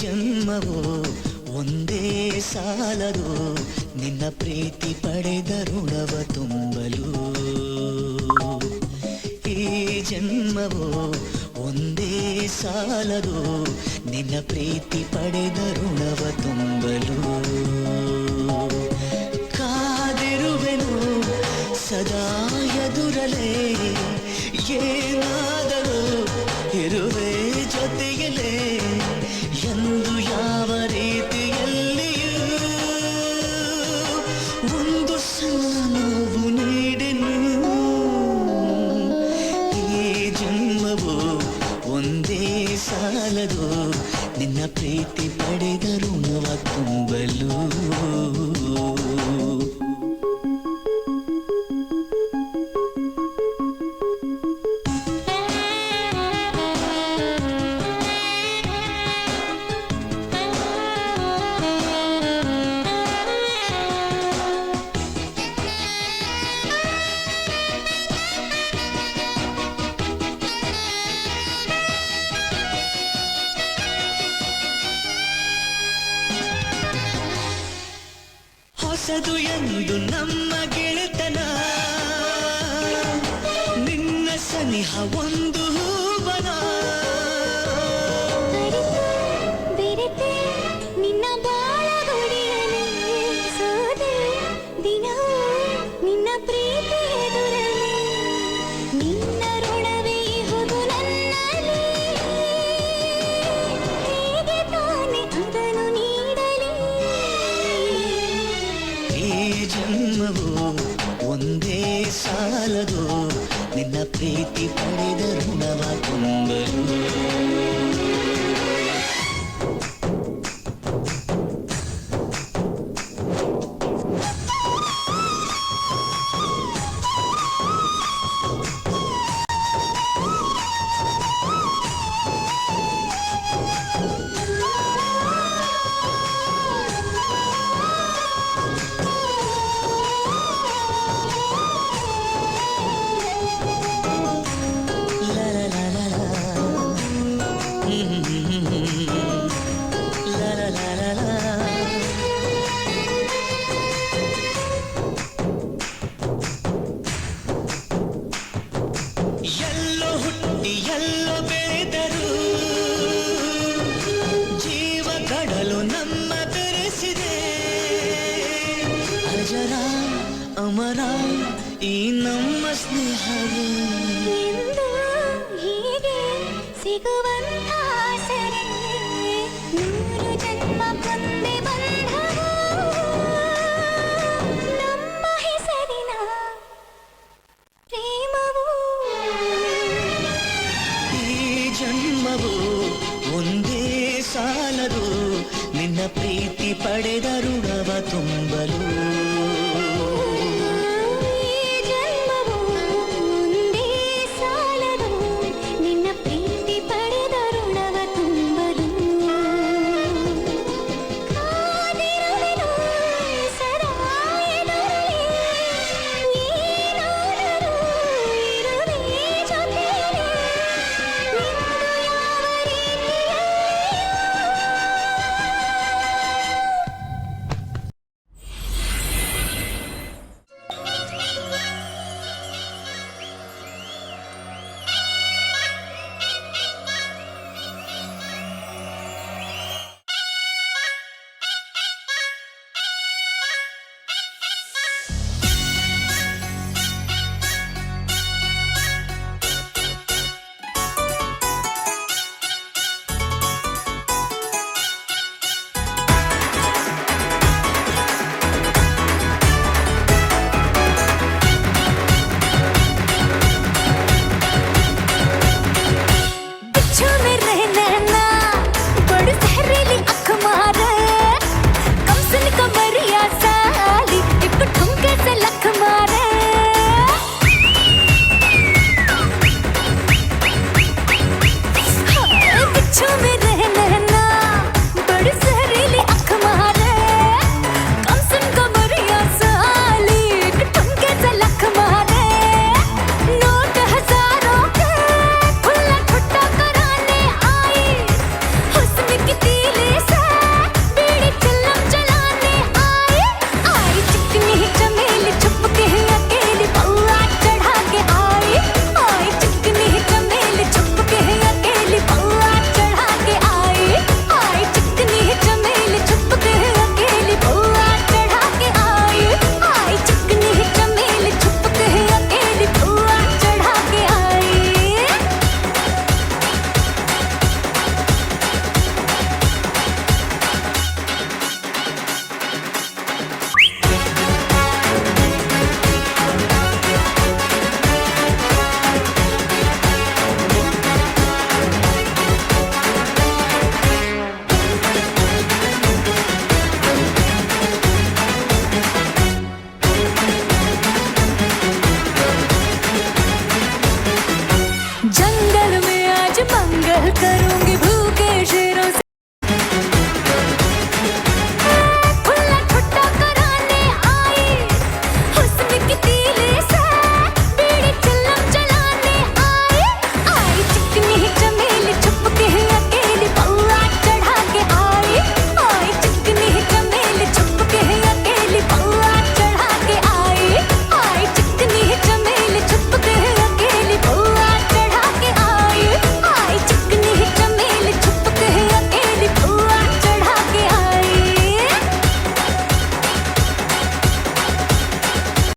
ಜನ್ಮವೋ ಒಂದೇ ಸಾಲದು ನಿನ್ನ ಪ್ರೀತಿ ಪಡೆದ ಋಣವ ತುಂಬಲು. ಈ ಜನ್ಮವೋ ಒಂದೇ ಸಾಲದು ನಿನ್ನ ಪ್ರೀತಿ ಪಡೆದ ಋಣವ ತುಂಬಲು. ಕಾದಿರುವೆನು ಸದಾ ಎದುರಲೇ, ಏನಾದರೂ ಇರುವೆ ಜೊತೆಯಲೇ ಎಂದು ಯಾವ ರೀತಿಯಲ್ಲಿಯೂ ಒಂದು ಸಣ್ಣ ನೋವು ನೀಡೆನು. ಈ ಜನ್ಮವು ಒಂದೇ ಸಾಲದು ನಿನ್ನ ಪ್ರೀತಿ ಪಡೆದ ಋಣವ ತುಂಬಲು. ಹೊಸದು ಎಂದು ನಮ್ಮ ಗೆಳೆತನ, ನಿನ್ನ ಸನಿಹ ಒಂದು ಹೂವನ. ಬೆರೆತೆ ನಿನ್ನ ಬಾಳಗುಡಿಯಲೇ ಸೋದೆ ದಿನವೂ ನಿನ್ನ ಪ್ರೀತಿ ಎದುರಲಿ. ನಿನ್ನ ಋಣವೇ ಇಹುದು ನನ್ನಲ್ಲಿ, ಹೇಗೆ ತಾನೆ ಅದನ್ನು ನೀಡಲಿ. ಈ ಜನ್ಮವು ಒಂದೇ ಸಾಲದು ನಿನ್ನ ಪ್ರೀತಿ ಪಡೆದ ಋಣವ ತುಂಬಲು. ಎಲ್ಲೋ ಹುಟ್ಟಿ ಎಲ್ಲೋ ಬೆಳೆದರು ಜೀವ ಕಡಲು ನಮ್ಮ ಬೆರೆಸಿದೆ. ಅಜರ ಅಮರ ಈ ನಮ್ಮ ಸ್ನೇಹವು ಎಂದು ಹೀಗೆ ಸಿಗುವಂಥ